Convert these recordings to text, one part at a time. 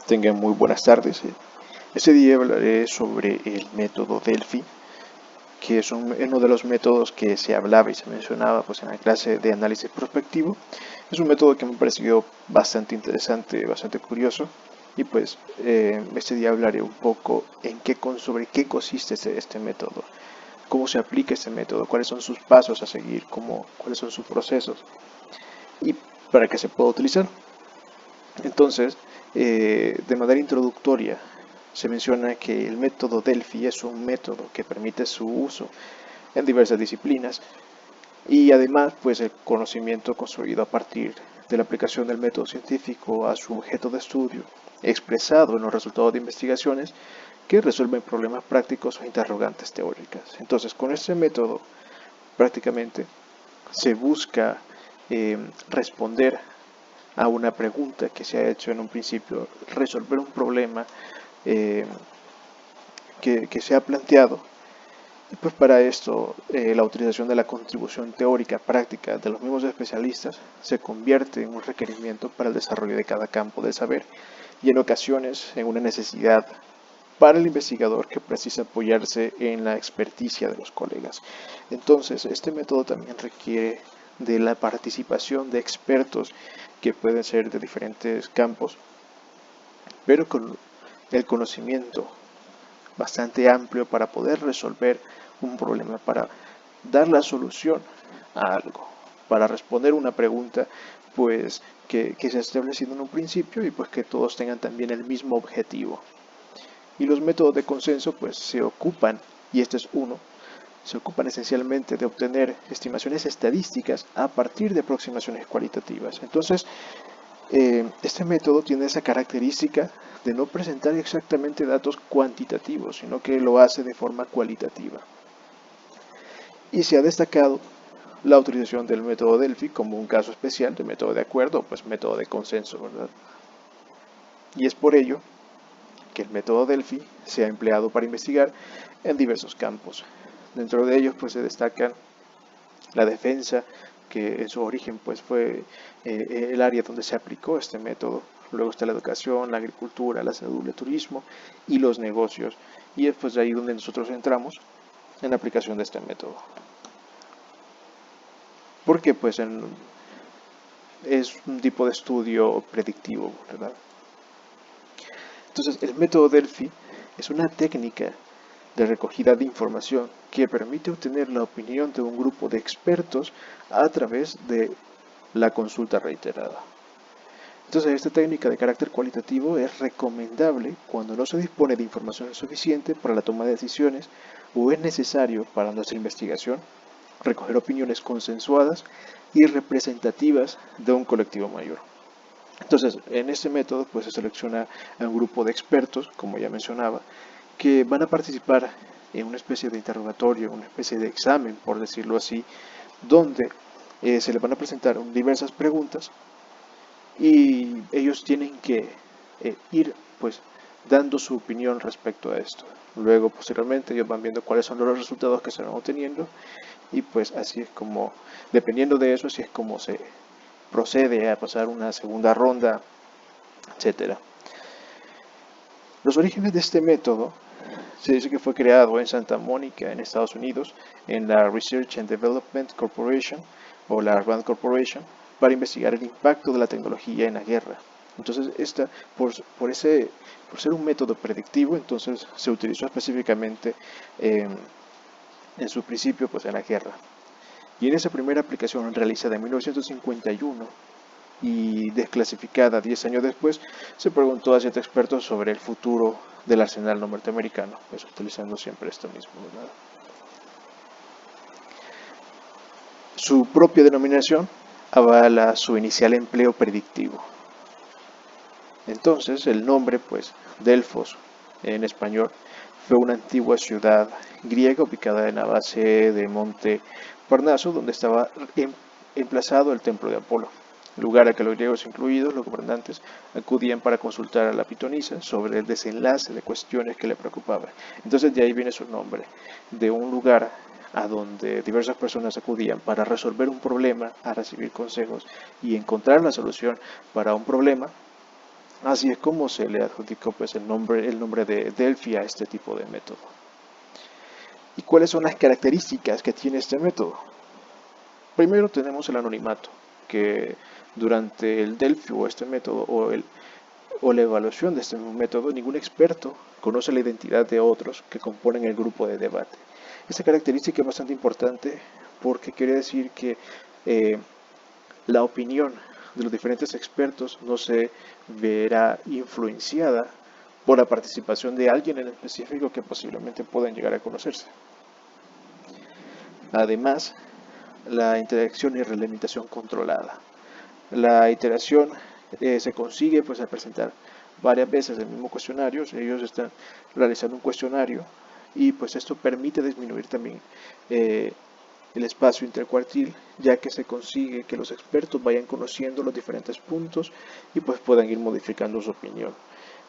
Tengan muy buenas tardes. Este día hablaré sobre el método Delphi, que es uno de los métodos que se hablaba y se mencionaba pues, en la clase de análisis prospectivo. Es un método que me pareció bastante interesante, bastante curioso. Y pues este día hablaré un poco sobre qué consiste este método, cómo se aplica este método, cuáles son sus pasos a seguir, cuáles son sus procesos y para qué se puede utilizar. Entonces, de manera introductoria, se menciona que el método Delphi es un método que permite su uso en diversas disciplinas y además pues el conocimiento construido a partir de la aplicación del método científico a su objeto de estudio, expresado en los resultados de investigaciones que resuelven problemas prácticos o interrogantes teóricas. Entonces, con este método prácticamente se busca responder a una pregunta que se ha hecho en un principio, resolver un problema eh, que se ha planteado. Y pues para esto la utilización de la contribución teórica práctica de los mismos especialistas se convierte en un requerimiento para el desarrollo de cada campo del saber y en ocasiones en una necesidad para el investigador que precisa apoyarse en la experticia de los colegas. Entonces, este método también requiere de la participación de expertos que pueden ser de diferentes campos, pero con el conocimiento bastante amplio para poder resolver un problema, para dar la solución a algo, para responder una pregunta pues que se ha establecido en un principio y pues que todos tengan también el mismo objetivo. Y los métodos de consenso pues se ocupan, y este es uno, se ocupan esencialmente de obtener estimaciones estadísticas a partir de aproximaciones cualitativas. Entonces, este método tiene esa característica de no presentar exactamente datos cuantitativos, sino que lo hace de forma cualitativa. Y se ha destacado la utilización del método Delphi como un caso especial de método de acuerdo, pues método de consenso, ¿verdad? Y es por ello que el método Delphi se ha empleado para investigar en diversos campos. Dentro de ellos pues se destacan la defensa, que en su origen pues fue el área donde se aplicó este método. Luego está la educación, la agricultura, la salud, el turismo y los negocios. Y es pues ahí donde nosotros entramos en la aplicación de este método. Porque pues es un tipo de estudio predictivo, ¿verdad? Entonces el método Delphi es una técnica de recogida de información que permite obtener la opinión de un grupo de expertos a través de la consulta reiterada. Entonces, esta técnica de carácter cualitativo es recomendable cuando no se dispone de información suficiente para la toma de decisiones o es necesario para nuestra investigación recoger opiniones consensuadas y representativas de un colectivo mayor. Entonces, en este método pues, se selecciona a un grupo de expertos, como ya mencionaba, que van a participar en una especie de interrogatorio, una especie de examen, por decirlo así, donde se les van a presentar diversas preguntas y ellos tienen que ir pues dando su opinión respecto a esto. Luego, posteriormente, ellos van viendo cuáles son los resultados que se van obteniendo y pues así es como, dependiendo de eso, así es como se procede a pasar una segunda ronda, etcétera. Los orígenes de este método se dice que fue creado en Santa Mónica, en Estados Unidos, en la Research and Development Corporation o la RAND Corporation, para investigar el impacto de la tecnología en la guerra. Entonces, por ser un método predictivo, entonces se utilizó específicamente en su principio pues, en la guerra. Y en esa primera aplicación realizada en 1951 y desclasificada 10 años después, se preguntó a 7 expertos sobre el futuro del arsenal norteamericano, pues utilizando siempre esto mismo, ¿verdad? Su propia denominación avala su inicial empleo predictivo. Entonces, el nombre, pues, Delfos, en español, fue una antigua ciudad griega ubicada en la base de Monte Parnaso, donde estaba emplazado el templo de Apolo, lugar a que los griegos incluidos, los gobernantes, acudían para consultar a la pitonisa sobre el desenlace de cuestiones que le preocupaban. Entonces de ahí viene su nombre, de un lugar a donde diversas personas acudían para resolver un problema, a recibir consejos y encontrar la solución para un problema. Así es como se le adjudicó pues el nombre de Delphi a este tipo de método. ¿Y cuáles son las características que tiene este método? Primero tenemos el anonimato, que durante el Delphi o este método o la evaluación de este método, ningún experto conoce la identidad de otros que componen el grupo de debate. Esta característica es bastante importante porque quiere decir que la opinión de los diferentes expertos no se verá influenciada por la participación de alguien en específico que posiblemente puedan llegar a conocerse. Además, la interacción y realimentación controlada. La iteración se consigue pues al presentar varias veces el mismo cuestionario. Ellos están realizando un cuestionario y pues esto permite disminuir también el espacio intercuartil, ya que se consigue que los expertos vayan conociendo los diferentes puntos y pues puedan ir modificando su opinión.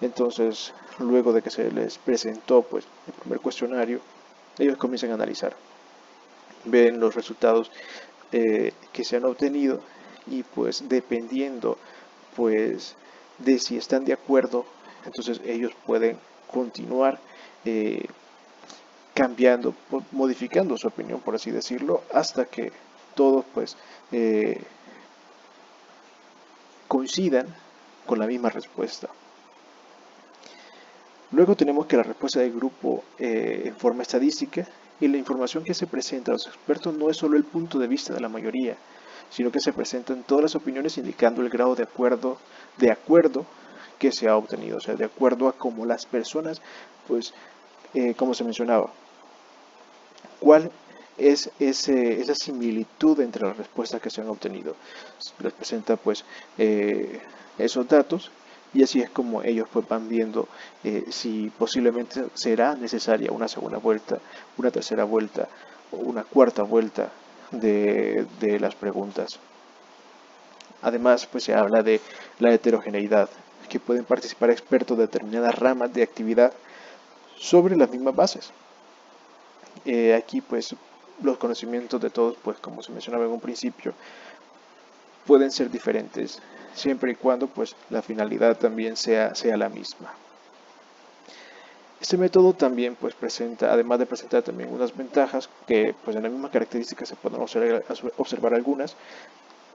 Entonces, luego de que se les presentó pues el primer cuestionario, ellos comienzan a analizar, ven los resultados que se han obtenido y pues dependiendo pues de si están de acuerdo, entonces ellos pueden continuar cambiando, modificando su opinión, por así decirlo, hasta que todos pues coincidan con la misma respuesta. Luego tenemos que la respuesta del grupo en forma estadística, y la información que se presenta a los expertos no es solo el punto de vista de la mayoría, sino que se presentan todas las opiniones indicando el grado de acuerdo que se ha obtenido, o sea, de acuerdo a cómo las personas, pues, como se mencionaba, cuál es esa similitud entre las respuestas que se han obtenido. Les presenta pues esos datos y así es como ellos pues van viendo si posiblemente será necesaria una segunda vuelta, una tercera vuelta o una cuarta vuelta de las preguntas. Además pues se habla de la heterogeneidad, que pueden participar expertos de determinadas ramas de actividad sobre las mismas bases. Aquí pues los conocimientos de todos, pues como se mencionaba en un principio, pueden ser diferentes, siempre y cuando pues la finalidad también sea la misma. Este método también pues presenta, además de presentar también unas ventajas, que pues en la misma característica se pueden observar algunas,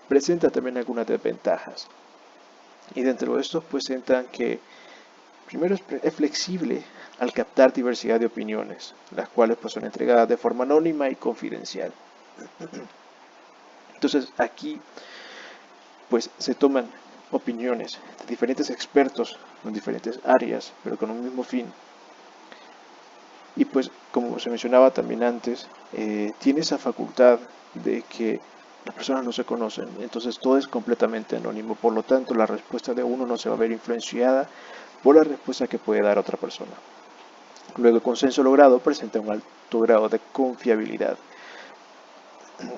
presenta también algunas desventajas. Y dentro de estos presentan que primero es flexible al captar diversidad de opiniones, las cuales pues son entregadas de forma anónima y confidencial. Entonces aquí pues se toman opiniones de diferentes expertos en diferentes áreas, pero con un mismo fin. Y pues como se mencionaba también antes, tiene esa facultad de que las personas no se conocen, entonces todo es completamente anónimo, por lo tanto la respuesta de uno no se va a ver influenciada por la respuesta que puede dar otra persona. Luego el consenso logrado presenta un alto grado de confiabilidad,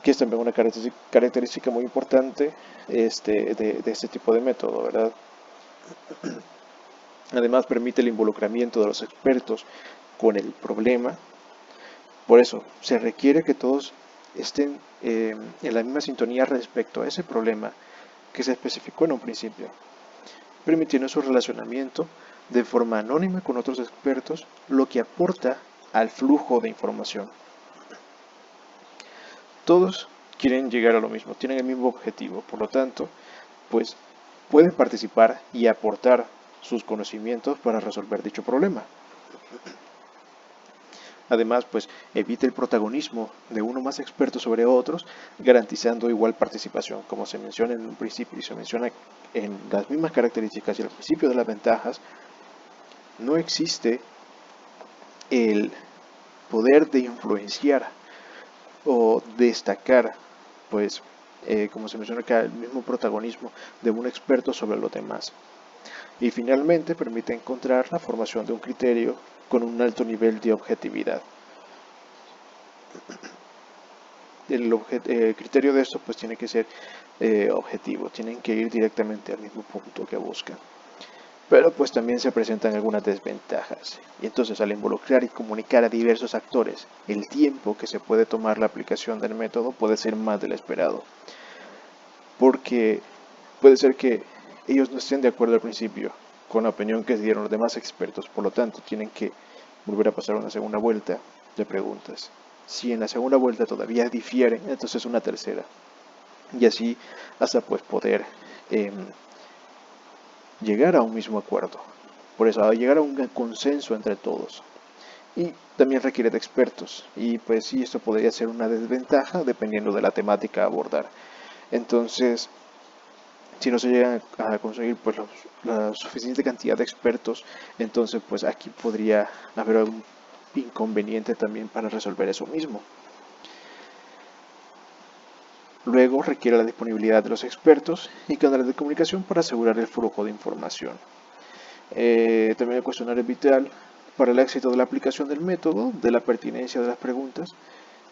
que es también una característica muy importante de este tipo de método, ¿verdad? Además permite el involucramiento de los expertos con el problema. Por eso se requiere que todos estén en la misma sintonía respecto a ese problema que se especificó en un principio, permitiendo su relacionamiento de forma anónima con otros expertos, lo que aporta al flujo de información. Todos quieren llegar a lo mismo, tienen el mismo objetivo, por lo tanto, pues pueden participar y aportar sus conocimientos para resolver dicho problema. Además, pues evita el protagonismo de uno más experto sobre otros, garantizando igual participación, como se menciona en un principio y se menciona en las mismas características y al principio de las ventajas. No existe el poder de influenciar o destacar, pues, como se menciona acá, el mismo protagonismo de un experto sobre los demás. Y finalmente permite encontrar la formación de un criterio con un alto nivel de objetividad. El criterio de esto pues tiene que ser objetivo, tienen que ir directamente al mismo punto que buscan. Pero pues también se presentan algunas desventajas. Y entonces al involucrar y comunicar a diversos actores, el tiempo que se puede tomar la aplicación del método puede ser más del esperado. Porque puede ser que ellos no estén de acuerdo al principio, con la opinión que dieron los demás expertos. Por lo tanto, tienen que volver a pasar una segunda vuelta de preguntas. Si en la segunda vuelta todavía difieren, entonces una tercera. Y así hasta pues poder llegar a un mismo acuerdo. Por eso, a llegar a un consenso entre todos. Y también requiere de expertos. Y pues sí, esto podría ser una desventaja dependiendo de la temática a abordar. Entonces, si no se llegan a conseguir pues la suficiente cantidad de expertos, entonces pues aquí podría haber algún inconveniente también para resolver eso mismo. Luego requiere la disponibilidad de los expertos y canales de comunicación para asegurar el flujo de información. También el cuestionario es vital para el éxito de la aplicación del método, de la pertinencia de las preguntas,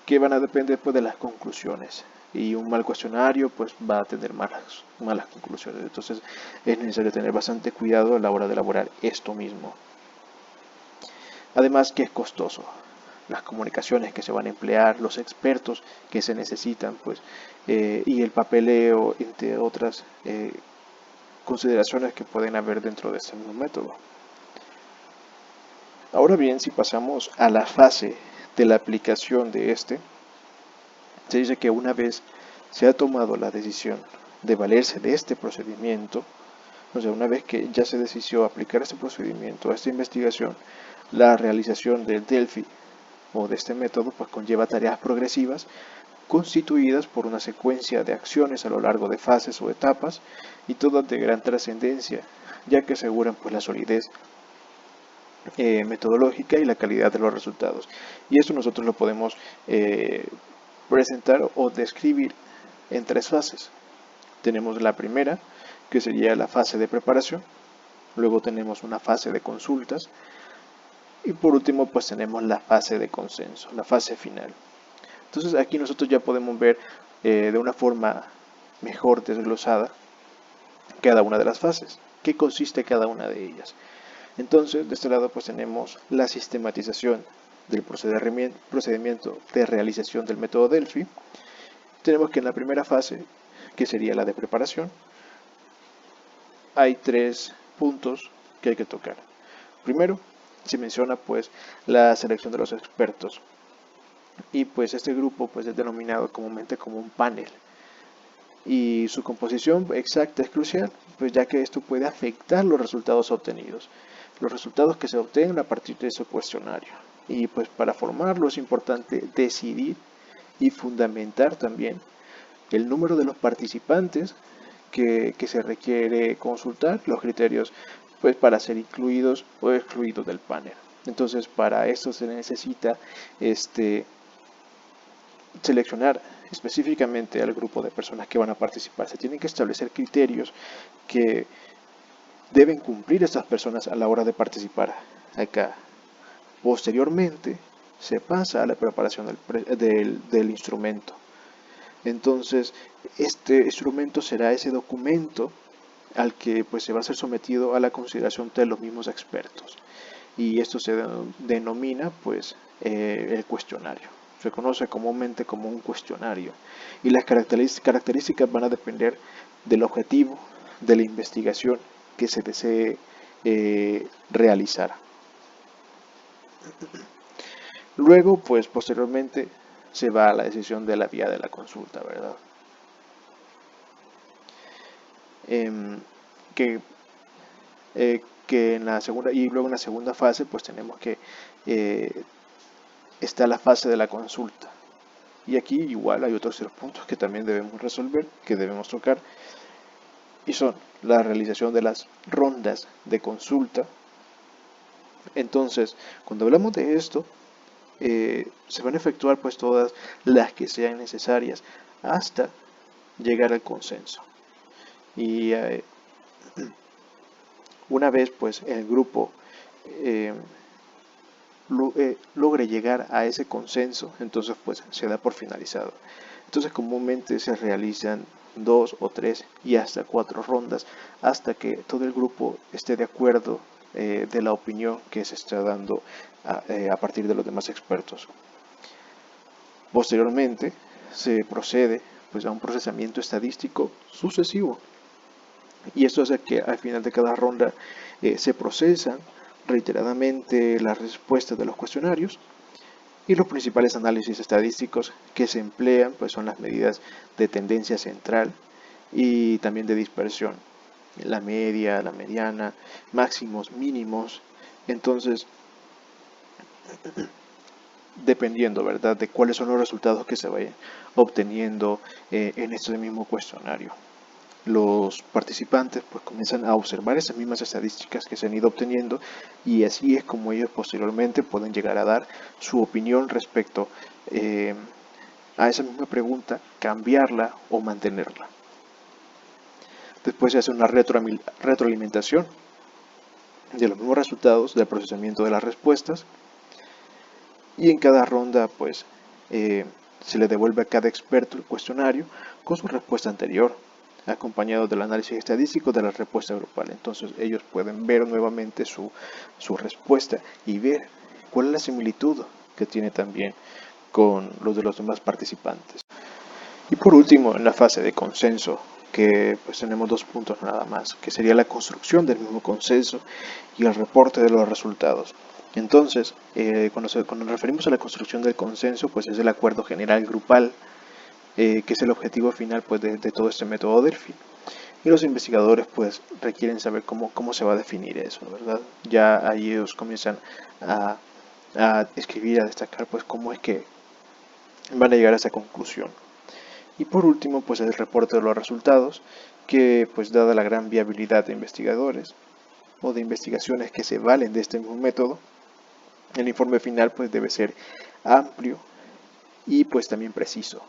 que van a depender pues, de las conclusiones. Y un mal cuestionario pues va a tener malas conclusiones. Entonces es necesario tener bastante cuidado a la hora de elaborar esto mismo. Además que es costoso. Las comunicaciones que se van a emplear, los expertos que se necesitan, pues, y el papeleo, entre otras consideraciones que pueden haber dentro de este mismo método. Ahora bien, si pasamos a la fase de la aplicación de este, se dice que una vez se ha tomado la decisión de valerse de este procedimiento, o sea, una vez que ya se decidió aplicar este procedimiento a esta investigación, la realización del Delphi o de este método pues conlleva tareas progresivas constituidas por una secuencia de acciones a lo largo de fases o etapas y todas de gran trascendencia, ya que aseguran pues la solidez metodológica y la calidad de los resultados. Y esto nosotros lo podemos presentar o describir en tres fases. Tenemos la primera, que sería la fase de preparación, luego tenemos una fase de consultas y por último pues tenemos la fase de consenso, la fase final. Entonces aquí nosotros ya podemos ver de una forma mejor desglosada cada una de las fases, qué consiste cada una de ellas. Entonces de este lado pues tenemos la sistematización del procedimiento de realización del método Delphi. Tenemos que en la primera fase, que sería la de preparación, hay tres puntos que hay que tocar. Primero, se menciona pues la selección de los expertos y pues este grupo pues es denominado comúnmente como un panel y su composición exacta es crucial pues ya que esto puede afectar los resultados obtenidos, los resultados que se obtengan a partir de ese cuestionario. Y pues para formarlo es importante decidir y fundamentar también el número de los participantes que se requiere consultar, los criterios pues para ser incluidos o excluidos del panel. Entonces para esto se necesita seleccionar específicamente al grupo de personas que van a participar. Se tienen que establecer criterios que deben cumplir estas personas a la hora de participar acá. Posteriormente se pasa a la preparación del instrumento. Entonces este instrumento será ese documento al que pues se va a ser sometido a la consideración de los mismos expertos y esto se denomina pues el cuestionario. Se conoce comúnmente como un cuestionario y las características van a depender del objetivo de la investigación que se desee realizar. Luego pues posteriormente se va a la decisión de la vía de la consulta, ¿verdad? Que en la segunda y luego en la segunda fase pues tenemos que está la fase de la consulta y aquí igual hay otros puntos que también debemos resolver, que debemos tocar y son la realización de las rondas de consulta. Entonces cuando hablamos de esto se van a efectuar pues todas las que sean necesarias hasta llegar al consenso y una vez pues el grupo logre llegar a ese consenso, entonces pues se da por finalizado. Entonces comúnmente se realizan 2 o 3 y hasta 4 rondas hasta que todo el grupo esté de acuerdo de la opinión que se está dando a partir de los demás expertos. Posteriormente se procede pues a un procesamiento estadístico sucesivo y esto hace que al final de cada ronda Se procesan reiteradamente las respuestas de los cuestionarios y los principales análisis estadísticos que se emplean pues son las medidas de tendencia central y también de dispersión, la media, la mediana, máximos, mínimos. Entonces, dependiendo, ¿verdad?, de cuáles son los resultados que se vayan obteniendo en este mismo cuestionario, los participantes pues comienzan a observar esas mismas estadísticas que se han ido obteniendo y así es como ellos posteriormente pueden llegar a dar su opinión respecto a esa misma pregunta, cambiarla o mantenerla. Después se hace una retroalimentación de los mismos resultados del procesamiento de las respuestas y en cada ronda pues se le devuelve a cada experto el cuestionario con su respuesta anterior, acompañado del análisis estadístico de la respuesta grupal. Entonces ellos pueden ver nuevamente su respuesta y ver cuál es la similitud que tiene también con los de los demás participantes. Y por último, en la fase de consenso, que pues tenemos 2 puntos nada más, que sería la construcción del mismo consenso y el reporte de los resultados. Entonces, cuando nos referimos a la construcción del consenso, pues es el acuerdo general grupal, que es el objetivo final pues de todo este método Delphi. Y los investigadores pues requieren saber cómo se va a definir eso, ¿verdad? Ya ahí ellos comienzan a escribir, a destacar pues cómo es que van a llegar a esa conclusión. Y por último pues el reporte de los resultados, que pues dada la gran viabilidad de investigadores o de investigaciones que se valen de este mismo método, el informe final pues debe ser amplio y pues también preciso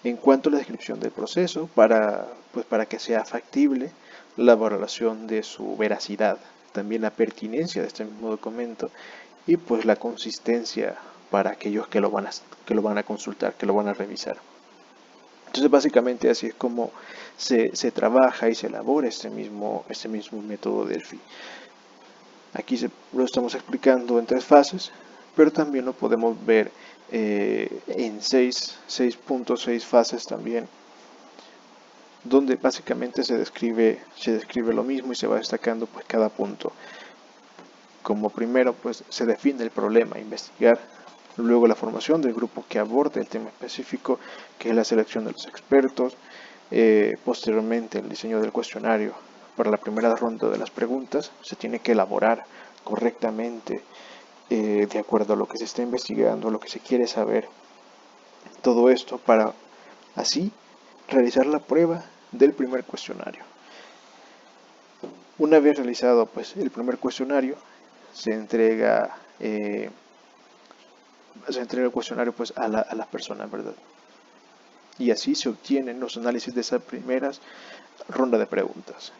en cuanto a la descripción del proceso para que sea factible la valoración de su veracidad, también la pertinencia de este mismo documento y pues la consistencia para aquellos que lo van a consultar, que lo van a revisar. Entonces básicamente así es como se trabaja y se elabora este mismo método Delphi. Aquí lo estamos explicando en 3 fases, pero también lo podemos ver en 6.6 fases también, donde básicamente se describe lo mismo y se va destacando pues cada punto. Como primero pues se define el problema a investigar, luego la formación del grupo que aborde el tema específico, que es la selección de los expertos, posteriormente el diseño del cuestionario. Para la primera ronda de las preguntas se tiene que elaborar correctamente de acuerdo a lo que se está investigando, lo que se quiere saber. Todo esto para así realizar la prueba del primer cuestionario. Una vez realizado pues el primer cuestionario, se entrega el cuestionario pues a las personas, ¿verdad? Y así se obtienen los análisis de esa primera ronda de preguntas.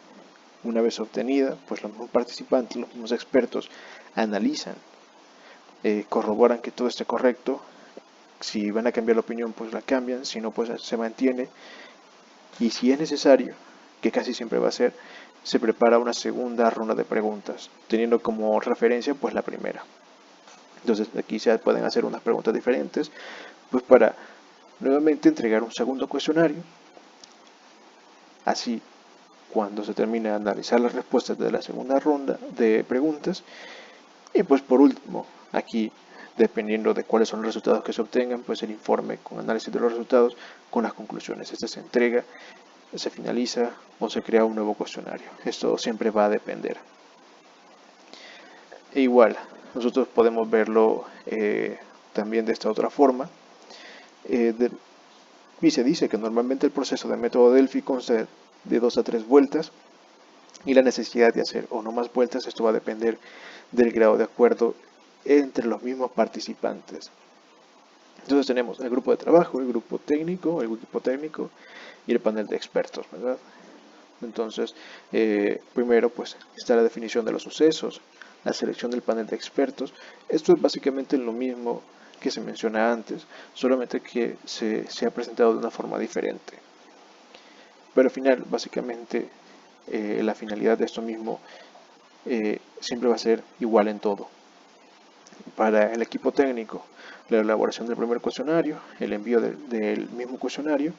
Una vez obtenida, pues los mismos participantes, los mismos expertos analizan, corroboran que todo esté correcto. Si van a cambiar la opinión, pues la cambian, si no, pues se mantiene. Y si es necesario, que casi siempre va a ser, se prepara una segunda ronda de preguntas, teniendo como referencia pues la primera. Entonces aquí se pueden hacer unas preguntas diferentes, pues para nuevamente entregar un segundo cuestionario. Así, cuando se termine de analizar las respuestas de la segunda ronda de preguntas, y pues por último, aquí dependiendo de cuáles son los resultados que se obtengan, pues el informe con análisis de los resultados con las conclusiones. Este se entrega, se finaliza o se crea un nuevo cuestionario. Esto siempre va a depender. E igual, nosotros podemos verlo también de esta otra forma. Y se dice que normalmente el proceso del método Delphi consta de 2 a 3 vueltas y la necesidad de hacer o no más vueltas, esto va a depender del grado de acuerdo entre los mismos participantes. Entonces tenemos el grupo de trabajo, el grupo técnico, el equipo técnico y el panel de expertos, ¿verdad? Entonces, primero pues está la definición de los sucesos, la selección del panel de expertos. Esto es básicamente lo mismo que se menciona antes, solamente que se ha presentado de una forma diferente. Pero al final, básicamente, la finalidad de esto mismo siempre va a ser igual en todo. Para el equipo técnico, la elaboración del primer cuestionario, el envío del mismo cuestionario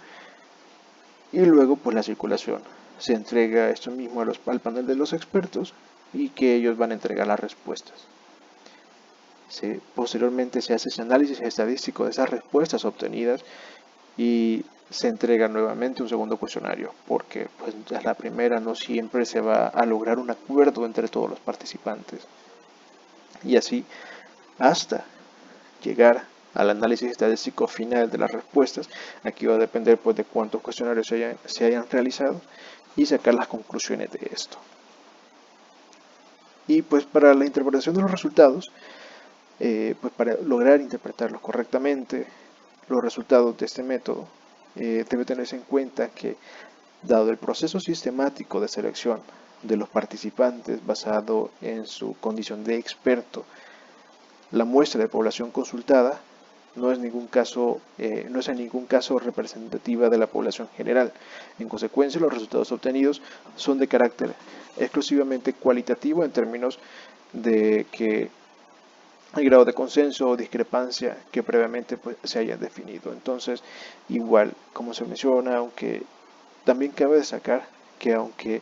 y luego pues la circulación. Se entrega esto mismo al panel de los expertos y que ellos van a entregar las respuestas. Posteriormente se hace ese análisis estadístico de esas respuestas obtenidas y se entrega nuevamente un segundo cuestionario, porque pues a la primera no siempre se va a lograr un acuerdo entre todos los participantes. Y así hasta llegar al análisis estadístico final de las respuestas. Aquí va a depender pues de cuántos cuestionarios se hayan realizado y sacar las conclusiones de esto. Y pues para la interpretación de los resultados, pues para lograr interpretarlos correctamente, los resultados de este método, debe tenerse en cuenta que, dado el proceso sistemático de selección de los participantes basado en su condición de experto, la muestra de población consultada no es en ningún caso representativa de la población general. En consecuencia, los resultados obtenidos son de carácter exclusivamente cualitativo en términos de que el grado de consenso o discrepancia que previamente pues, se haya definido. Entonces, igual, como se menciona, aunque también cabe destacar que aunque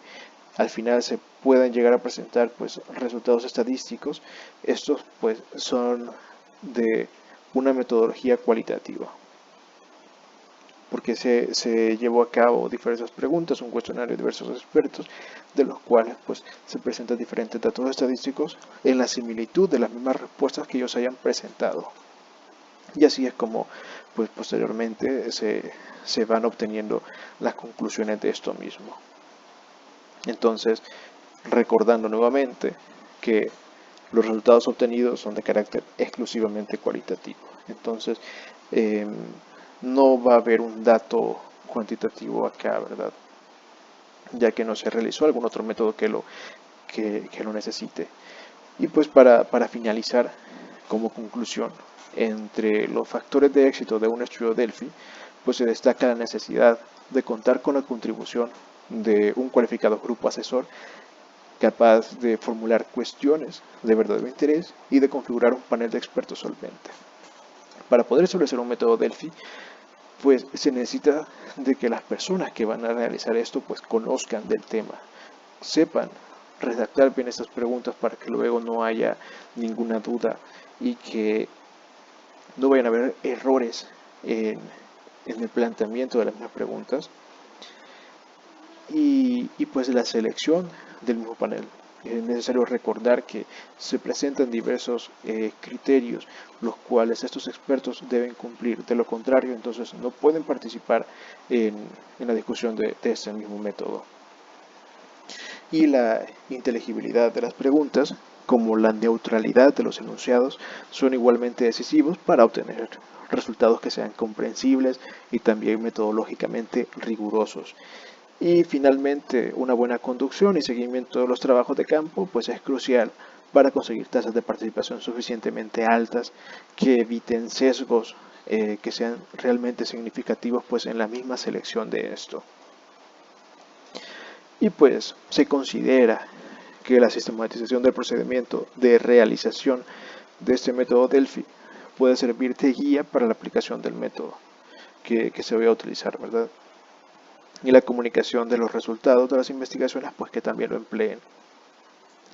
al final se puedan llegar a presentar pues resultados estadísticos, estos pues son de una metodología cualitativa, porque se llevó a cabo diversas preguntas, un cuestionario de diversos expertos, de los cuales pues se presentan diferentes datos estadísticos en la similitud de las mismas respuestas que ellos hayan presentado. Y así es como pues posteriormente se van obteniendo las conclusiones de esto mismo. Entonces, recordando nuevamente que los resultados obtenidos son de carácter exclusivamente cualitativo. Entonces, no va a haber un dato cuantitativo acá, ¿verdad? Ya que no se realizó algún otro método que lo necesite. Y pues para finalizar, como conclusión, entre los factores de éxito de un estudio Delphi, pues se destaca la necesidad de contar con la contribución de un cualificado grupo asesor capaz de formular cuestiones de verdadero interés y de configurar un panel de expertos solvente. Para poder establecer un método Delphi, pues se necesita de que las personas que van a realizar esto pues conozcan del tema, sepan redactar bien estas preguntas para que luego no haya ninguna duda y que no vayan a haber errores en el planteamiento de las mismas preguntas. Y pues la selección del mismo panel. Es necesario recordar que se presentan diversos criterios los cuales estos expertos deben cumplir. De lo contrario, entonces no pueden participar en la discusión de este mismo método. Y la inteligibilidad de las preguntas, como la neutralidad de los enunciados, son igualmente decisivos para obtener resultados que sean comprensibles y también metodológicamente rigurosos. Y finalmente, una buena conducción y seguimiento de los trabajos de campo pues es crucial para conseguir tasas de participación suficientemente altas que eviten sesgos que sean realmente significativos pues en la misma selección de esto. Y pues se considera que la sistematización del procedimiento de realización de este método Delphi puede servir de guía para la aplicación del método que se vaya a utilizar, ¿verdad? Y la comunicación de los resultados de las investigaciones pues que también lo empleen,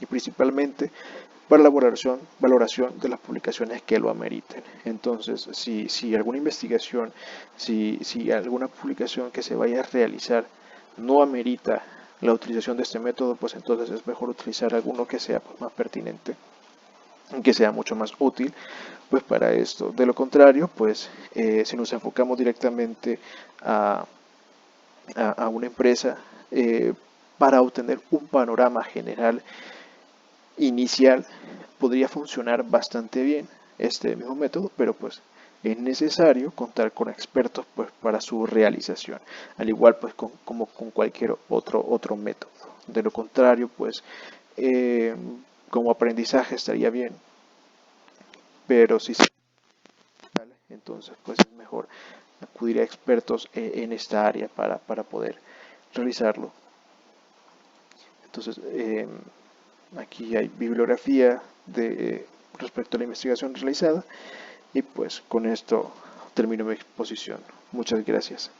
y principalmente para la valoración de las publicaciones que lo ameriten. Entonces, si alguna investigación, si alguna publicación que se vaya a realizar no amerita la utilización de este método, pues entonces es mejor utilizar alguno que sea pues, más pertinente, que sea mucho más útil pues para esto. De lo contrario, pues si nos enfocamos directamente a una empresa para obtener un panorama general inicial, podría funcionar bastante bien este mismo método, pero pues es necesario contar con expertos pues para su realización, al igual pues como con cualquier otro método. De lo contrario, pues como aprendizaje estaría bien, pero si se entonces pues es mejor acudir a expertos en esta área para poder realizarlo. Entonces, aquí hay bibliografía respecto a la investigación realizada y pues con esto termino mi exposición. Muchas gracias.